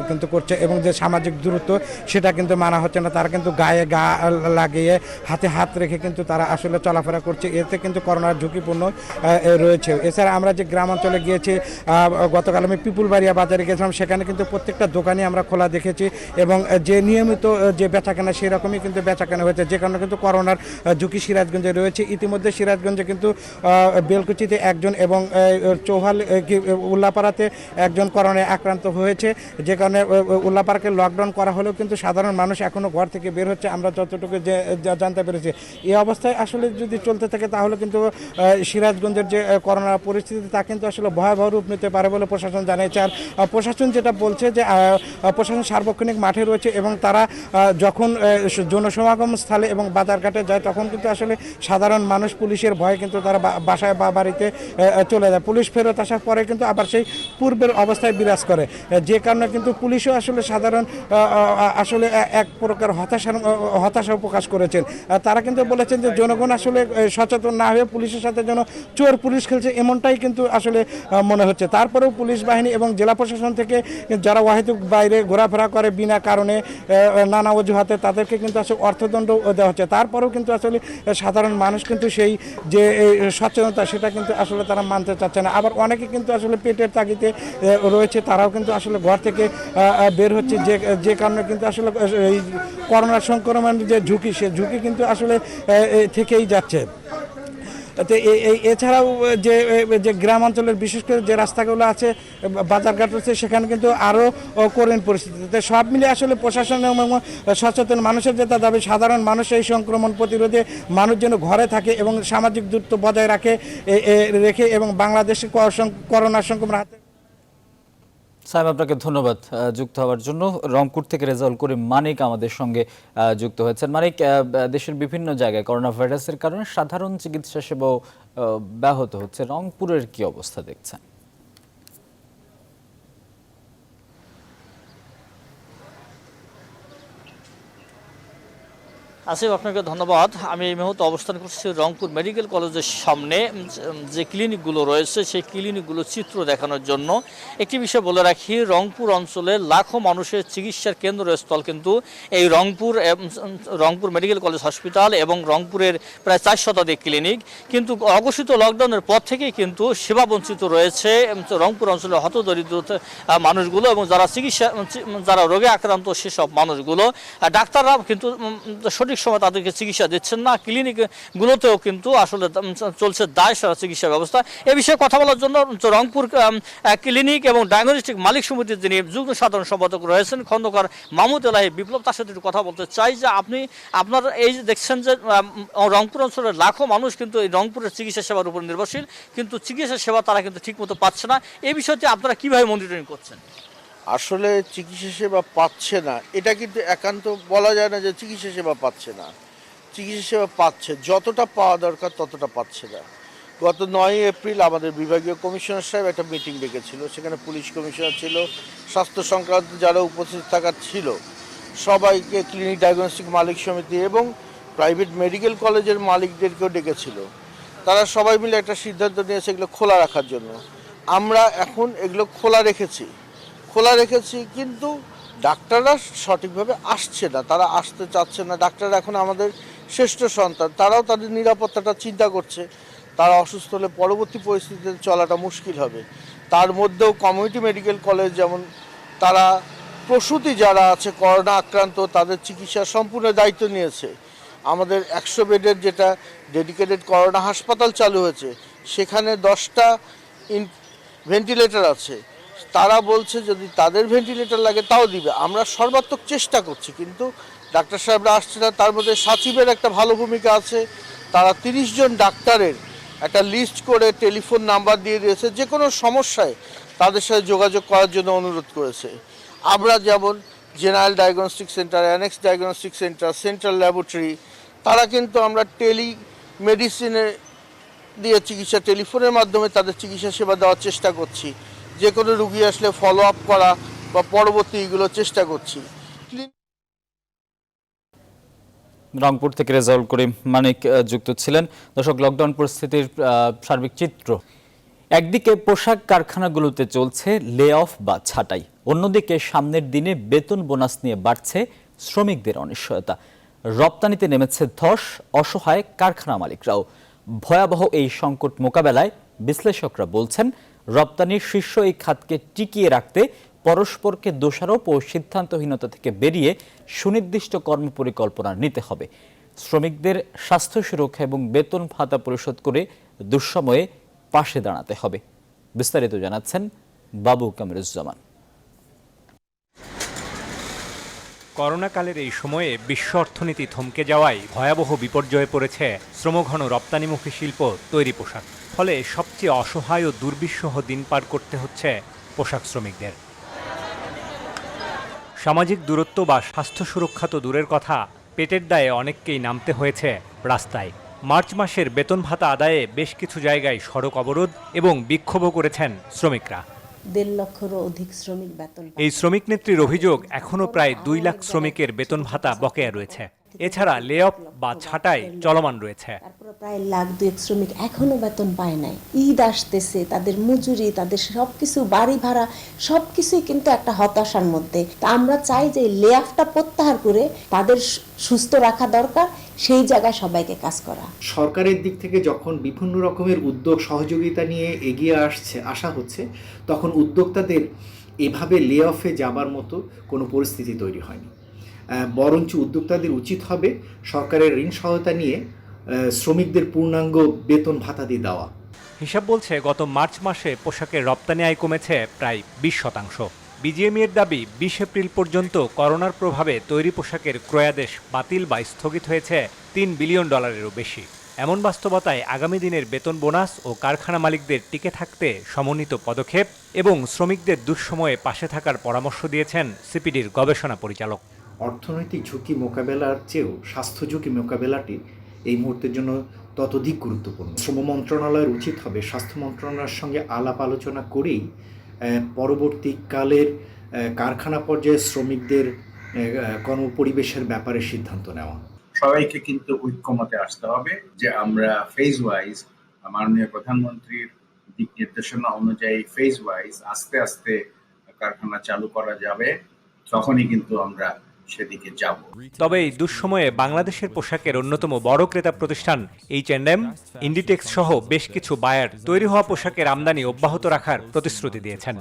Y: কিন্তু করছে এবং যে সামাজিক দূরত্ব সেটা কিন্তু মানা হচ্ছে না। তারা কিন্তু গায়ে গা লাগিয়ে হাতে হাত রেখে কিন্তু তারা আসলে চলাফেরা করছে। এতে কিন্তু করোনার ঝুঁকিপূর্ণ রয়েছে। এছাড়া আমরা যে গ্রাম অঞ্চলে গিয়েছি, গতকাল আমি পিপুলবাড়িয়া বাজারে গেছিলাম, সেখানে কিন্তু প্রত্যেকটা দোকানই আমরা খোলা দেখেছি এবং যে নিয়মিত যে বেচাকেনা সেরকমই কিন্তু বেচাকেনা হয়েছে, যে কারণে কিন্তু করোনার ঝুঁকি সিরাজগঞ্জে রয়েছে। ইতিমধ্যে সিরাজগঞ্জে কিন্তু বেলকুচিতে একজন এবং চৌহাল উল্লাপাড়াতে একজন করোনায় আক্রান্ত হয়েছে, যে কারণে উল্লাপাড়াকে লকডাউন করা হলেও কিন্তু সাধারণ মানুষ এখনও ঘর থেকে বের হচ্ছে আমরা যতটুকু জানতে পেরেছি। এই অবস্থায় আসলে যদি চলতে থাকে তাহলে কিন্তু সিরাজগঞ্জের যে করোনা পরিস্থিতি তা কিন্তু আসলে ভয়াবহ রূপ নিতে পারে বলে প্রশাসন জানিয়েছে। আর প্রশাসন যেটা বলছে যে প্রশাসন সার্বক্ষণিক মাঠে রয়েছে এবং তারা যখন জনসমাগম স্থলে এবং বাজারঘাটে যায় তখন কিন্তু আসলে সাধারণ মানুষ পুলিশের ভয়ে কিন্তু তারা বাসায় বা বাড়িতে চলে যায়। পুলিশ ফেরত আসার পরে কিন্তু আবার সেই পূর্বের অবস্থায় বিরাজ করে, যে কারণে কিন্তু পুলিশও আসলে সাধারণ আসলে এক প্রকার হতাশা প্রকাশ করেছেন। তারা কিন্তু বলেছেন যে জনগণ আসলে সচেতন না হয়ে পুলিশের সাথে যেন চোর পুলিশ খেলছে এমনটাই কিন্তু আসলে মনে হচ্ছে। তারপরেও পুলিশ বাহিনী এবং জেলা প্রশাসন থেকে যারা অহেতুক বাইরে ঘোরাফেরা করে বিনা কারণে নানা অজুহাতে তাদেরকে কিন্তু আসলে অর্থদণ্ড দেওয়া হচ্ছে। তারপরেও কিন্তু আসলে সাধারণ মানুষ কিন্তু সেই যে সচেতনতা সেটা কিন্তু আসলে তারা মানতে চাচ্ছে না। আবার অনেকে কিন্তু আসলে পেটের তাগিদে রয়েছে, তারাও কিন্তু আসলে ঘর থেকে বের হচ্ছে, যে কারণে কিন্তু আসলে এই করোনা সংক্রমণের যে ঝুঁকি সে ঝুঁকি কিন্তু আসলে থেকেই যাচ্ছে। তো এছাড়াও যে গ্রাম অঞ্চলের বিশেষ করে যে রাস্তাগুলো আছে বাজারঘাট আছে সেখানে কিন্তু আরও করুণ পরিস্থিতি। সব মিলে আসলে প্রশাসন এবং সচেতন মানুষের যেটা দাবি সাধারণ মানুষ এই সংক্রমণ প্রতিরোধে মানুষ যেন ঘরে থাকে এবং সামাজিক দূরত্ব বজায় রেখে এবং বাংলাদেশে করোনা সংক্রমণ হাতে।
A: সাইম, আপনাকে ধন্যবাদ যুক্ত হওয়ার জন্য। রংপুর থেকে রেজাউল করিম মানিক আমাদের সঙ্গে যুক্ত হয়েছেন। মানিক, দেশের বিভিন্ন জায়গায় করোনা ভাইরাসের কারণে সাধারণ চিকিৎসা সেবাও ব্যাহত হচ্ছে, রংপুরের কি অবস্থা দেখছেন?
V: আসিফ, আপনাকে ধন্যবাদ। আমি এই মুহূর্তে অবস্থান করছি রংপুর মেডিকেল কলেজের সামনে। যে ক্লিনিকগুলো রয়েছে সেই ক্লিনিকগুলো চিত্র দেখানোর জন্য একটি বিষয় বলে রাখি, রংপুর অঞ্চলে লাখো মানুষের চিকিৎসার কেন্দ্রস্থল কিন্তু এই রংপুর মেডিকেল কলেজ হসপিটাল এবং রংপুরের প্রায় 4 শতাধিক ক্লিনিক। কিন্তু অঘোষিত লকডাউনের পর থেকেই কিন্তু সেবা বঞ্চিত রয়েছে রংপুর অঞ্চলের হতদরিদ্র মানুষগুলো এবং যারা রোগে আক্রান্ত সেসব মানুষগুলো। ডাক্তাররা কিন্তু সঠিক সময় তাদেরকে চিকিৎসা দিচ্ছেন না। ক্লিনিকগুলোতেও কিন্তু আসলে চলছে দায় সারা চিকিৎসা ব্যবস্থা। এ বিষয়ে কথা বলার জন্য রংপুর ক্লিনিক এবং ডায়াগনস্টিক মালিক সমিতির যিনি যুগ্ম সাধারণ সম্পাদক রয়েছেন খন্দকার মাহমুদ এলাহি বিপ্লব, তার সাথে একটু কথা বলতে চাই যে আপনার এই যে দেখছেন যে রংপুর অঞ্চলের লাখো মানুষ কিন্তু এই রংপুরের চিকিৎসা সেবার উপর নির্ভরশীল, কিন্তু চিকিৎসা সেবা তারা কিন্তু ঠিকমতো পাচ্ছে না। এই বিষয়টি আপনারা কিভাবে মনিটরিং করছেন?
B: আসলে চিকিৎসা সেবা পাচ্ছে না এটা কিন্তু একান্ত বলা যায় না যে চিকিৎসা সেবা পাচ্ছে না। চিকিৎসা সেবা পাচ্ছে, যতটা পাওয়া দরকার ততটা পাচ্ছে না। গত 9 এপ্রিল আমাদের বিভাগীয় কমিশনার সাহেব একটা মিটিং ডেকেছিল, সেখানে পুলিশ কমিশনার ছিল, স্বাস্থ্য সংক্রান্ত যারা উপস্থিত থাকার ছিল সবাইকে, ক্লিনিক ডায়াগনস্টিক মালিক সমিতি এবং প্রাইভেট মেডিকেল কলেজের মালিকদেরকেও ডেকেছিল। তারা সবাই মিলে একটা সিদ্ধান্ত নিয়েছে এগুলো খোলা রাখার জন্য। আমরা এখন এগুলো খোলা রেখেছি কিন্তু ডাক্তাররা সঠিকভাবে আসছে না, তারা আসতে চাচ্ছে না। ডাক্তাররা এখন আমাদের শ্রেষ্ঠ সন্তান, তারাও তাদের নিরাপত্তাটা চিন্তা করছে। তারা অসুস্থ হলে পরবর্তী পরিস্থিতিতে চলাটা মুশকিল হবে। তার মধ্যেও কমিউনিটি মেডিকেল কলেজ যেমন তারা প্রসূতি যারা আছে করোনা আক্রান্ত তাদের চিকিৎসার সম্পূর্ণ দায়িত্ব নিয়েছে। আমাদের 100 বেডের যেটা ডেডিকেটেড করোনা হাসপাতাল চালু হয়েছে সেখানে 10টা ভেন্টিলেটর আছে। তারা বলছে যদি তাদের ভেন্টিলেটর লাগে তাও দিবে। আমরা সর্বাত্মক চেষ্টা করছি কিন্তু ডাক্তার সাহেবরা আসছে না। তার মধ্যে সচিবের একটা ভালো ভূমিকা আছে, তারা 30 জন ডাক্তারের একটা লিস্ট করে টেলিফোন নাম্বার দিয়ে দিয়েছে, যে কোনো সমস্যায় তাদের সাথে যোগাযোগ করার জন্য অনুরোধ করেছে। আমরা যেমন general diagnostic centre, annexe diagnostic centre, central laboratory, তারা কিন্তু আমরা টেলিমেডিসিনে দিয়ে চিকিৎসা, টেলিফোনের মাধ্যমে তাদের চিকিৎসা সেবা দেওয়ার চেষ্টা করছি। যে কোনো রুগী আসলে ফলো আপ করা বা পরবর্তী এগুলো চেষ্টা করছি।
A: রংপুর থেকে রেজাউল করিম মানিক যুক্ত ছিলেন। দর্শক, লকডাউন পরিস্থিতির সার্বিক চিত্র। একদিকে পোশাক কারখানাগুলোতে চলছে লে অফ বা ছাঁটাই, অন্যদিকে সামনের দিনে বেতন বোনাস নিয়ে বাড়ছে শ্রমিকদের অনিশ্চয়তা। রপ্তানিতে নেমেছে ধস, অসহায় কারখানা মালিকরাও। ভয়াবহ এই সংকট মোকাবেলায় বিশ্লেষকরা বলছেন রপ্তানির শীর্ষ এই খাতকে টিকিয়ে রাখতে পরস্পরকে দোষারোপ ও সিদ্ধান্তহীনতা থেকে বেরিয়ে সুনির্দিষ্ট কর্মপরিকল্পনা নিতে হবে। শ্রমিকদের স্বাস্থ্য সুরক্ষা এবং বেতন ভাতা পরিশোধ করে দুঃসময়ে পাশে দাঁড়াতে হবে। বিস্তারিত জানাচ্ছেন বাবু কামরুজ্জামান।
C: করোনাকালের এই সময়ে বিশ্ব অর্থনীতি থমকে যাওয়ায় ভয়াবহ বিপর্যয়ে পড়েছে শ্রমঘন রপ্তানিমুখী শিল্প তৈরি পোশাক। ফলে সবচেয়ে অসহায় ও দুর্বিষহ দিন পার করতে হচ্ছে পোশাক শ্রমিকদের। সামাজিক দূরত্ব বা স্বাস্থ্য সুরক্ষা তো দূরের কথা, পেটের দায়ে অনেককেই নামতে হয়েছে রাস্তায়। মার্চ মাসের বেতন ভাতা আদায়ে বেশ কিছু জায়গায় সড়ক অবরোধ এবং বিক্ষোভও করেছেন শ্রমিকরা।
D: 1.5 লক্ষেরও অধিক শ্রমিক বেতন।
C: এই শ্রমিক নেত্রীর অভিযোগ, এখনও প্রায় 2 লাখ শ্রমিকের বেতন ভাতা বকেয়া রয়েছে। এছাড়া লে অফ বা ছাঁটাই চলমান রয়েছে।
D: তারপরে প্রায় 1.2 লাখ শ্রমিক এখনো বেতন পায় নাই। ঈদ আসতেছে, তাদের মজুরি, তাদের সবকিছু, বাড়ি ভাড়া সবকিছুই কিন্তু একটা হতাশার মধ্যে। তা আমরা চাই যে লে অফটা প্রত্যাহার করে তাদের সুস্থ রাখা দরকার, সেই জায়গায় সবাইকে কাজ করা।
E: সরকারের দিক থেকে যখন বিভিন্ন রকমের উদ্যোগ সহযোগিতা নিয়ে এগিয়ে আসা হচ্ছে, তখন উদ্যোক্তাদের এভাবে লে অফে যাবার মতো কোনো পরিস্থিতি তৈরি হয়নি। বরঞ্চ উদ্যোক্তাদের উচিত হবে সরকারের ঋণ সহায়তা নিয়ে শ্রমিকদের পূর্ণাঙ্গ বেতন ভাতা দিয়ে দেওয়া।
C: হিসাব বলছে গত মার্চ মাসে পোশাকের রপ্তানি আয় কমেছে প্রায় 20%। বিজিএমইএর দাবি 20 এপ্রিল পর্যন্ত করোনার প্রভাবে তৈরি পোশাকের ক্রয়াদেশ বাতিল বা স্থগিত হয়েছে $3 বিলিয়নেরও বেশি। এমন বাস্তবতায় আগামী দিনের বেতন বোনাস ও কারখানা মালিকদের টিকে থাকতে সমন্বিত পদক্ষেপ এবং শ্রমিকদের দুঃসময়ে পাশে থাকার পরামর্শ দিয়েছেন সিপিডির গবেষণা পরিচালক।
E: অর্থনৈতিক ঝুঁকি মোকাবেলার চেয়েও স্বাস্থ্য ঝুঁকি মোকাবেলাটি এই মুহূর্তের জন্য ততোধিক গুরুত্বপূর্ণ। শ্রম মন্ত্রণালয়ের উচিত হবে স্বাস্থ্য মন্ত্রণালয়ের সঙ্গে আলাপ আলোচনা করেই পরবর্তীকালের কারখানা পর্যায়ে শ্রমিকদের কর্মপরিবেশের ব্যাপারে সিদ্ধান্ত নেওয়া।
F: সবাইকে কিন্তু ঐক্যমতে আসতে হবে যে আমরা ফেজ ওয়াইজ মাননীয় প্রধানমন্ত্রীর দিক নির্দেশনা অনুযায়ী ফেজ ওয়াইজ আস্তে আস্তে কারখানা চালু করা যাবে, তখনই কিন্তু আমরা সেদিকে যাব।
C: তবে এই দুঃসময়ে বাংলাদেশের পোশাকের অন্যতম বড় ক্রেতা প্রতিষ্ঠান H&M, ইন্ডিটেক্স সহ বেশ কিছু বায়ার তৈরি হওয়া পোশাকের আমদানি অব্যাহত রাখার প্রতিশ্রুতি দিয়েছেন।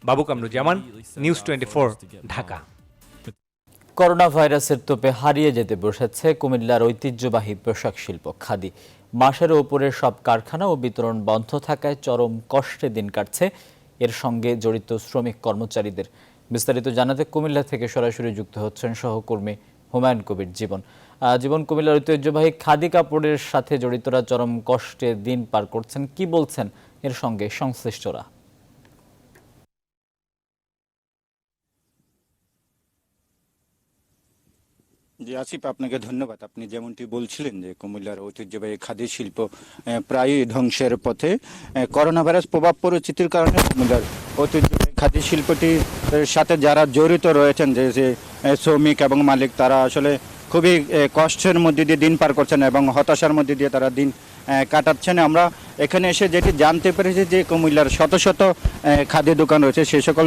C: বাবু কামরুজ্জামান, নিউজ 24, ঢাকা।
A: করোনা ভাইরাসের তোপে হারিয়ে যেতে বসেছে কুমিল্লার ঐতিহ্যবাহী পোশাক শিল্প খাদি। মাসের ওপরে সব কারখানা ও বিতরণ বন্ধ থাকায় চরম কষ্টে দিন কাটছে এর সঙ্গে জড়িত শ্রমিক কর্মচারীদের। বিস্তারিত জানাতে কুমিল্লা থেকে সরাসরি যুক্ত হচ্ছেন সহকর্মী হুমায়ুন কবির জীবন। কুমিল্লার ঐতিহ্যবাহী খাদি কাপড়ের সাথে জড়িতরা চরম কষ্টে দিন পার করছেন, কি বলছেন এর সঙ্গে সংশ্লিষ্টরা?
H: জি আসিফ, আপনাকে ধন্যবাদ। আপনি যেমনটি বলছিলেন যে কুমিল্লার ঐতিহ্যবাহী খাদি শিল্প প্রায়ই ধ্বংসের পথে। করোনা ভাইরাস প্রভাব পরিস্থিতির কারণে কুমিল্লার ঐতিহ্যবাহী খাদি শিল্পটির সাথে যারা জড়িত রয়েছেন, যে শ্রমিক এবং মালিক, তারা আসলে খুবই কষ্টের মধ্যে দিয়ে দিন পার করছেন এবং হতাশার মধ্যে দিয়ে তারা দিন কাটাচ্ছেন। আমরা এখানে এসে যেটি জানতে পেরেছি যে কুমিল্লার শত শত খাদি দোকান রয়েছে, সেই সকল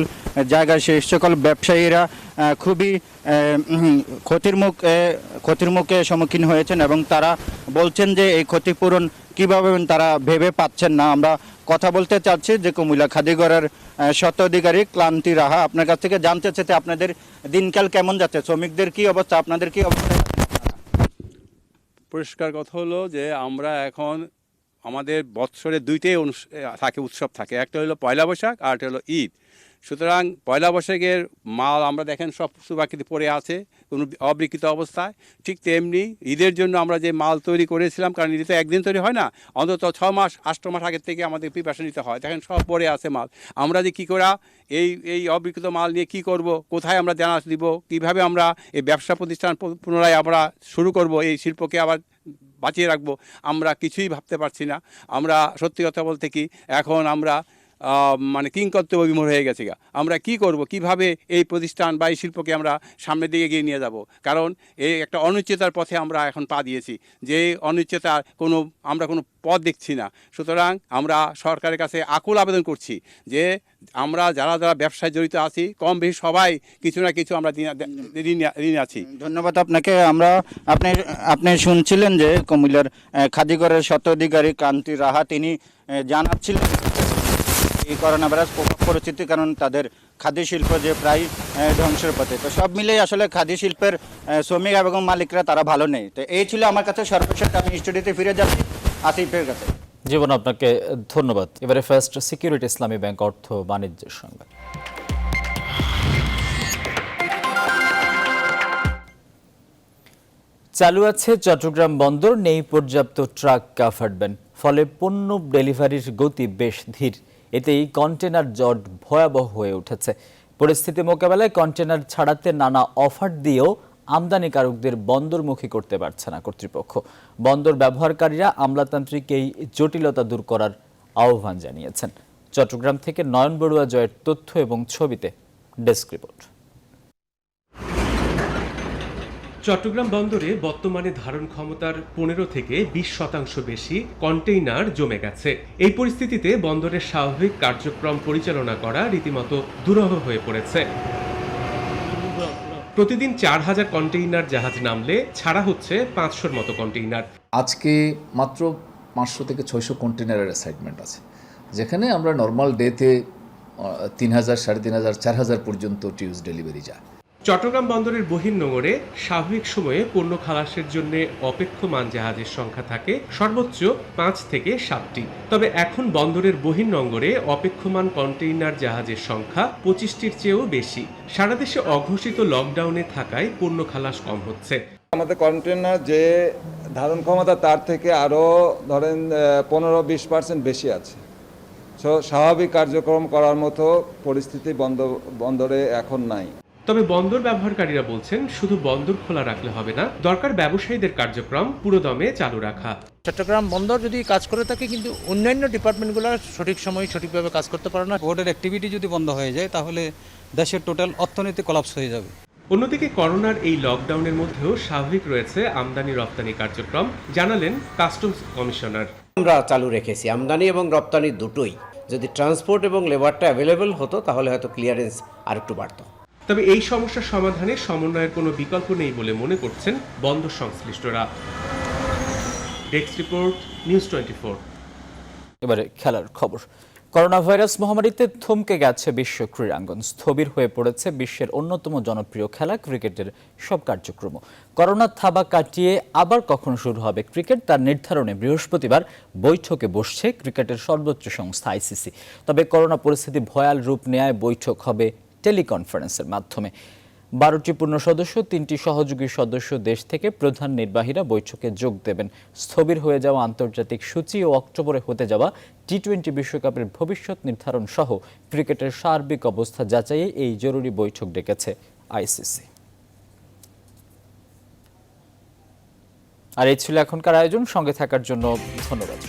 H: জায়গায় সেই সকল ব্যবসায়ীরা খুবই ক্ষতির মুখে সম্মুখীন হয়েছেন এবং তারা বলছেন যে এই ক্ষতিপূরণ কীভাবে তারা ভেবে পাচ্ছেন না। আমরা কথা বলতে চাচ্ছি যে কুমিল্লা খাদিঘরের স্বত্বাধিকারী ক্লান্তি রাহা, আপনার কাছ থেকে জানতে চাইতে আপনাদের দিনকাল কেমন যাচ্ছে, শ্রমিকদের কি অবস্থা, আপনাদের কি অবস্থা?
I: পরিষ্কার কথা হলো যে আমরা এখন আমাদের বৎসরে দুইটাই থাকে, উৎসব থাকে, একটা হলো পয়লা বৈশাখ আর একটা হলো ঈদ। সুতরাং পয়লা বৈশাখের মাল আমরা দেখেন সব সুবাকিতে পড়ে আছে কোনো অবিকৃত অবস্থায়, ঠিক তেমনি ঈদের জন্য আমরা যে মাল তৈরি করেছিলাম, কারণ ঈদে তো একদিন তৈরি হয় না, অন্তত 6 মাস 8 মাস আগের থেকে আমাদের প্রিপারেশন নিতে হয়, দেখেন সব পড়ে আছে মাল। আমরা যে কী করা এই অবিকৃত মাল নিয়ে কি করব, কোথায় আমরা জানাস দিব, কিভাবে আমরা এই ব্যবসা প্রতিষ্ঠান পুনরায় আমরা শুরু করব, এই শিল্পকে আবার বাঁচিয়ে রাখবো, আমরা কিছুই ভাবতে পারছি না। আমরা সত্যি কথা বলতে কি এখন আমরা মানে কিংকর্তব্য বিমূঢ় হয়ে গেছে। আমরা কি করব, কিভাবে এই প্রতিষ্ঠান বা এই শিল্পকে আমরা সামনের দিকে এগিয়ে নিয়ে যাব, কারণ এই একটা অনিশ্চয়তার পথে আমরা এখন পা দিয়েছি, যে অনিশ্চয়তার আমরা কোনো পথ দেখছি না। সুতরাং আমরা সরকারের কাছে আকুল আবেদন করছি যে আমরা যারা ব্যবসায় জড়িত আছি কম বেশি সবাই কিছু না কিছু আমরা ঋণ আছি।
H: ধন্যবাদ আপনাকে। আপনি শুনছিলেন যে কুমিল্লার খাদিঘরের স্বত্বাধিকারী ক্লান্তি রাহা, তিনি জানাচ্ছিলেন এই করোনা ভাইরাস প্রভাব পরিস্থিতির কারণ তাদের খাদি শিল্প যে প্রায় ধ্বংসের পথে। তো সব মিলেই আসলে খাদি শিল্পের শ্রমিক এবং মালিকরা তারা ভালো নেই। তো এই ছিল আমার কাছে সর্বশেষ। আমি স্টুডিওতে ফিরে যাচ্ছি আসিফের কাছে।
A: জীবন, আপনাকে ধন্যবাদ। এবারে ফার্স্ট সিকিউরিটি ইসলামী ব্যাংক অর্থ বাণিজ্যের সংবাদ। চালু আছে চট্টগ্রাম বন্দর, নেই পর্যাপ্ত ট্রাক কাভার্ড ভ্যান, ফলে পণ্য ডেলিভারির গতি বেশ ধীর। এতেই কন্টেনার জট ভয়াবহ হয়ে উঠেছে। পরিস্থিতি মোকাবেলায় কন্টেনার ছাড়াতে নানা অফার দিয়েও আমদানিকারকদের বন্দরমুখী করতে পারছে না কর্তৃপক্ষ। বন্দর ব্যবহারকারীরা আমলাতান্ত্রিক এই জটিলতা দূর করার আহ্বান জানিয়েছেন। চট্টগ্রাম থেকে নয়ন বড়ুয়া জয়ের তথ্য এবং ছবিতে ডেস্ক রিপোর্ট।
G: চট্টগ্রাম বন্দরে বর্তমানে ধারণ ক্ষমতার 15 থেকে 20% বেশি কন্টেইনার জমে গেছে। এই পরিস্থিতিতে বন্দরের স্বাভাবিক কার্যক্রম পরিচালনা করা রীতিমতো দুরূহ হয়ে পড়েছে। প্রতিদিন 4000 কন্টেইনার জাহাজ নামলে ছাড়া হচ্ছে 500-র মতো কন্টেইনার।
J: আজকে মাত্র 500 থেকে 600 কন্টেইনারের অ্যাসাইনমেন্ট আছে, যেখানে আমরা নর্মাল ডেতে 3000, 3500, 4000 পর্যন্ত টিউজ ডেলিভারি যায়।
G: চট্টগ্রাম বন্দরের বহির্নোঙরে স্বাভাবিক সময়ে পণ্য খালাসের জন্য অপেক্ষমান জাহাজের সংখ্যা থাকে সর্বোচ্চ 5 থেকে 7টি। তবে এখন বন্দরের বহির্নোঙরে অপেক্ষমান কন্টেইনার জাহাজের সংখ্যা 25টির চেয়েও বেশি। সারা দেশে অঘোষিত লকডাউনে থাকায় পণ্য খালাস কম হচ্ছে।
K: আমাদের কন্টেইনার যে ধারণ ক্ষমতা তার থেকে আরও ধরেন 15-20% বেশি আছে। স্বাভাবিক কার্যক্রম করার মতো পরিস্থিতি বন্দরে এখন নাই।
G: তবে বন্দর ব্যবহারকারীরা বলছেন শুধু বন্দর খোলা রাখলে হবে না, দরকার ব্যবসায়ীদের কার্যক্রম পুরোদমে চালু রাখা।
Q: চট্টগ্রাম বন্দর যদি কাজ করে থাকে, কিন্তু অন্যান্য ডিপার্টমেন্টগুলো সঠিক সময়ে সঠিকভাবে কাজ করতে পারে না।
L: বোর্ডের অ্যাক্টিভিটি যদি বন্ধ হয়ে যায় তাহলে দেশের টোটাল অর্থনীতি কলাপস হয়ে যাবে।
G: অন্যদিকে করোনার এই লকডাউনের মধ্যেও স্বাভাবিক রয়েছে আমদানি রপ্তানি কার্যক্রম, জানালেন কাস্টমস কমিশনার।
O: আমরা চালু রেখেছি আমদানি এবং রপ্তানি দুটোই। যদি ট্রান্সপোর্ট এবং লেবারটা অ্যাভেলেবল হতো তাহলে হয়তো ক্লিয়ারেন্স আর একটু বাড়ত।
G: তবে এই সমস্যার সমাধানে সমন্বয়ের কোনো বিকল্প নেই বলে মনে করছেন বন্দর সংশ্লিষ্টরা। Desk report, news 24।
A: এবারে খেলার খবর। করোনা ভাইরাস মহামারীতে থমকে গেছে বিশ্ব ক্রীড়াঙ্গন। স্থবির হয়ে পড়েছে বিশ্বের অন্যতম জনপ্রিয় খেলা ক্রিকেটের সব কার্যক্রম। করোনার থাবা কাটিয়ে আবার কখন শুরু হবে ক্রিকেট, তার নির্ধারণে বৃহস্পতিবার বৈঠকে বসছে ক্রিকেটের সর্বোচ্চ সংস্থা আইসিসি। তবে করোনা পরিস্থিতি ভয়াল রূপ নেয় বৈঠক হবে টেলিকনফারেন্সের মাধ্যমে। 12টি পূর্ণ সদস্য, 3টি সহযোগী সদস্য দেশ থেকে প্রধান নির্বাহীরা বৈঠকে যোগ দেবেন। স্থবির হয়ে যাওয়া আন্তর্জাতিক সূচি ও অক্টোবরে হতে যাওয়া টি-20 বিশ্বকাপের ভবিষ্যৎ নির্ধারণ সহ ক্রিকেটের সার্বিক অবস্থা যাচাইয়ে এই জরুরি বৈঠক ডেকেছে আইসিসি। আর এই ছিল এখনকার আয়োজন। সঙ্গে থাকার জন্য ধন্যবাদ।